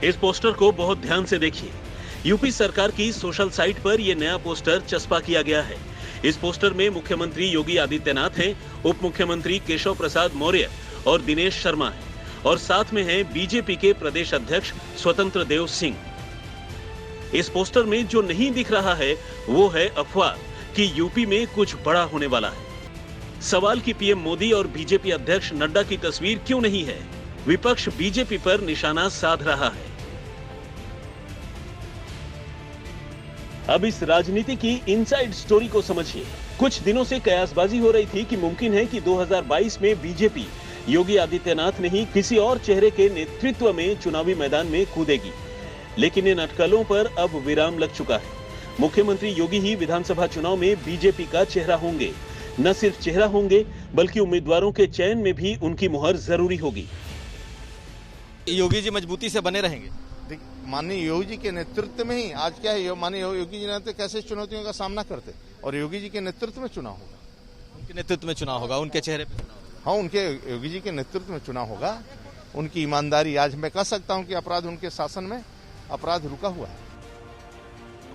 इस पोस्टर को बहुत ध्यान से देखिए। यूपी सरकार की सोशल साइट पर यह नया पोस्टर चस्पा किया गया है। इस पोस्टर में मुख्यमंत्री योगी आदित्यनाथ हैं, उप मुख्यमंत्री केशव प्रसाद मौर्य और दिनेश शर्मा हैं, और साथ में हैं बीजेपी के प्रदेश अध्यक्ष स्वतंत्र देव सिंह। इस पोस्टर में जो नहीं दिख रहा है वो है अफवाह कि यूपी में कुछ बड़ा होने वाला है। सवाल कि पीएम मोदी और बीजेपी अध्यक्ष नड्डा की तस्वीर क्यों नहीं है? विपक्ष बीजेपी पर निशाना साध रहा है। अब इस राजनीति की इनसाइड स्टोरी को समझिए। कुछ दिनों से कयासबाजी हो रही थी कि मुमकिन है कि 2022 में बीजेपी योगी आदित्यनाथ नहीं किसी और चेहरे के नेतृत्व में चुनावी मैदान में कूदेगी, लेकिन इन अटकलों पर अब विराम लग चुका है। मुख्यमंत्री योगी ही विधानसभा चुनाव में बीजेपी का चेहरा होंगे। न सिर्फ चेहरा होंगे बल्कि उम्मीदवारों के चयन में भी उनकी मुहर जरूरी होगी। योगी जी मजबूती से बने रहेंगे। माननीय योगी जी के नेतृत्व में ही आज क्या है, माननीय योगी जी ने कैसे चुनौतियों का सामना करते, और योगी जी के नेतृत्व में चुनाव होगा। उनके नेतृत्व में चुनाव होगा, उनके चेहरे पे चुनाव होगा। हाँ, उनके योगी जी के नेतृत्व में चुनाव होगा। उनकी ईमानदारी, आज मैं कह सकता हूं कि अपराध उनके शासन में अपराध रुका हुआ है।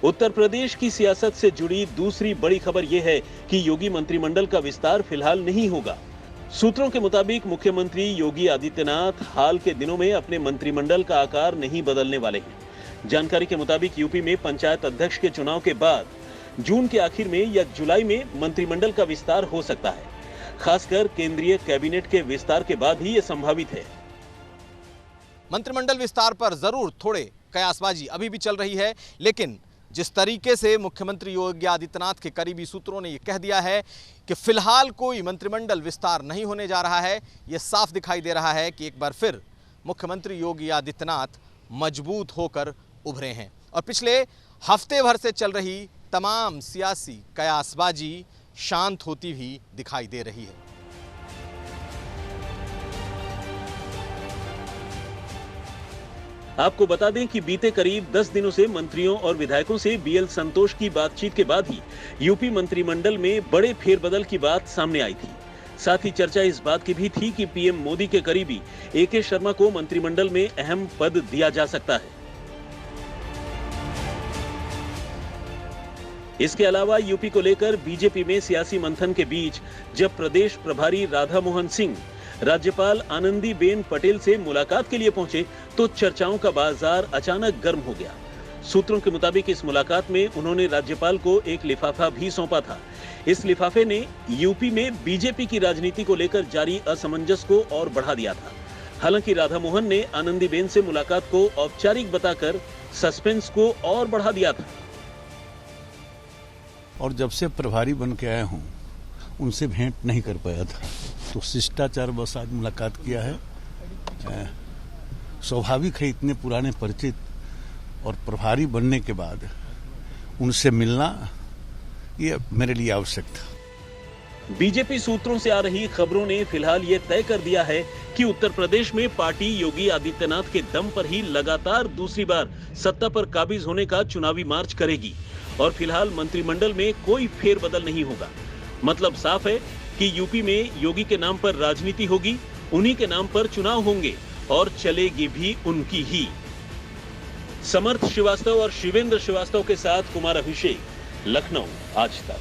उत्तर प्रदेश की सियासत से जुड़ी दूसरी बड़ी खबर यह है कि योगी मंत्रिमंडल का विस्तार फिलहाल नहीं होगा। सूत्रों के मुताबिक मुख्यमंत्री योगी आदित्यनाथ हाल के दिनों में अपने मंत्रिमंडल का आकार नहीं बदलने वाले हैं। जानकारी के मुताबिक यूपी में पंचायत अध्यक्ष के चुनाव के बाद जून के आखिर में या जुलाई में मंत्रिमंडल का विस्तार हो सकता है। खासकर केंद्रीय कैबिनेट के विस्तार के बाद ही यह संभावित है। मंत्रिमंडल विस्तार पर जरूर थोड़े कयासबाजी अभी भी चल रही है, लेकिन जिस तरीके से मुख्यमंत्री योगी आदित्यनाथ के करीबी सूत्रों ने यह कह दिया है कि फिलहाल कोई मंत्रिमंडल विस्तार नहीं होने जा रहा है, यह साफ दिखाई दे रहा है कि एक बार फिर मुख्यमंत्री योगी आदित्यनाथ मजबूत होकर उभरे हैं और पिछले हफ्ते भर से चल रही तमाम सियासी कयासबाजी शांत होती भी दिखाई दे रही है। आपको बता दें कि बीते करीब 10 दिनों से मंत्रियों और विधायकों से बीएल संतोष की बातचीत के बाद ही यूपी मंत्रिमंडल में बड़े फेरबदल की बात सामने आई थी। साथ ही चर्चा इस बात की भी थी कि पीएम मोदी के करीबी एके शर्मा को मंत्रिमंडल में अहम पद दिया जा सकता है। इसके अलावा यूपी को लेकर बीजेपी में सियासी मंथन के बीच जब प्रदेश प्रभारी राधा मोहन सिंह राज्यपाल आनंदीबेन पटेल से मुलाकात के लिए पहुंचे तो चर्चाओं का बाजार अचानक गर्म हो गया। सूत्रों के मुताबिक इस मुलाकात में उन्होंने राज्यपाल को एक लिफाफा भी सौंपा था। इस लिफाफे ने यूपी में बीजेपी की राजनीति को लेकर जारी असमंजस को और बढ़ा दिया था। हालांकि राधा मोहन ने आनंदीबेन से मुलाकात को औपचारिक बताकर सस्पेंस को और बढ़ा दिया था। और जब से प्रभारी बन के आया हूँ उनसे भेंट नहीं कर पाया था, तो शिष्टाचार बस आज मुलाकात किया है। स्वाभाविक है, इतने पुराने परिचित और प्रभारी बनने के बाद उनसे मिलना ये मेरे लिए आवश्यक था। बीजेपी सूत्रों से आ रही खबरों ने फिलहाल ये तय कर दिया है कि उत्तर प्रदेश में पार्टी योगी आदित्यनाथ के दम पर ही लगातार दूसरी बार सत्ता पर काबिज होने का चुनावी मार्च करेगी और फिलहाल मंत्रिमंडल में कोई फेरबदल नहीं होगा। मतलब साफ है कि यूपी में योगी के नाम पर राजनीति होगी, उन्हीं के नाम पर चुनाव होंगे और चलेगी भी उनकी ही। समर्थ श्रीवास्तव और शिवेंद्र श्रीवास्तव के साथ कुमार अभिषेक, लखनऊ, आज तक।